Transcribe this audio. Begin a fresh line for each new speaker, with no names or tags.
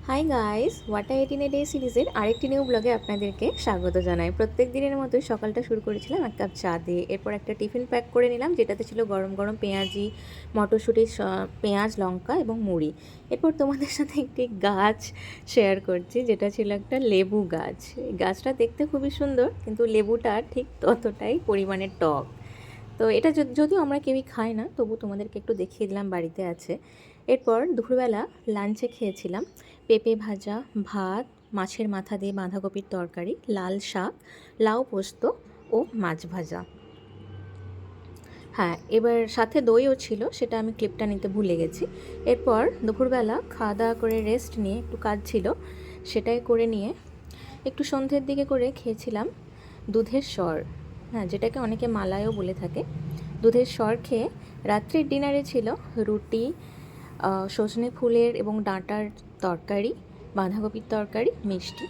Hi guys, water 18 day সিরিজের আরেকটি new ব্লগে আপনাদেরকে স্বাগত জানাই। প্রত্যেক দিনের মতোই সকালটা শুরু করেছিলাম এক কাপ চা দিয়ে। এরপর একটা টিফিন প্যাক করে নিলাম, যেটাতে ছিল গরম গরম পেঁয়াজি, মটরশুঁটি, পেঁয়াজ, লঙ্কা এবং মুড়ি। এরপর তোমাদের সাথে একটি গাছ শেয়ার করছি, যেটা ছিল একটা লেবু গাছ। এই গাছটা দেখতে খুবই সুন্দর, কিন্তু লেবুটা ঠিক ততটাই পরিমাণে টক। তো এটা যদিও আমরা কেউই খাই না, তবু তোমাদেরকে একটু দেখিয়ে দিলাম বাড়িতে আছে। এরপর দুপুরবেলা লাঞ্চে খেয়েছিলাম পেঁপে ভাজা, ভাত, মাছের মাথা দিয়ে বাঁধাকপির তরকারি, লাল শাক, লাউ পোস্ত ও মাছ ভাজা। হ্যাঁ, এবার সাথে দইও ছিল, সেটা আমি ক্লিপটা নিতে ভুলে গেছি। এরপর দুপুরবেলা খাওয়া দাওয়া করে রেস্ট নিয়ে একটু কাজ ছিল, সেটাই করে নিয়ে একটু সন্ধ্যের দিকে করে খেয়েছিলাম দুধের সর। হ্যাঁ, যেটাকে অনেকে মালাইও বলে থাকে। দুধের সর খেয়ে রাত্রির ডিনারে ছিল রুটি, সজনে ফুলের এবং ডাঁটার তরকারি, বাঁধাকপির তরকারি, মিষ্টি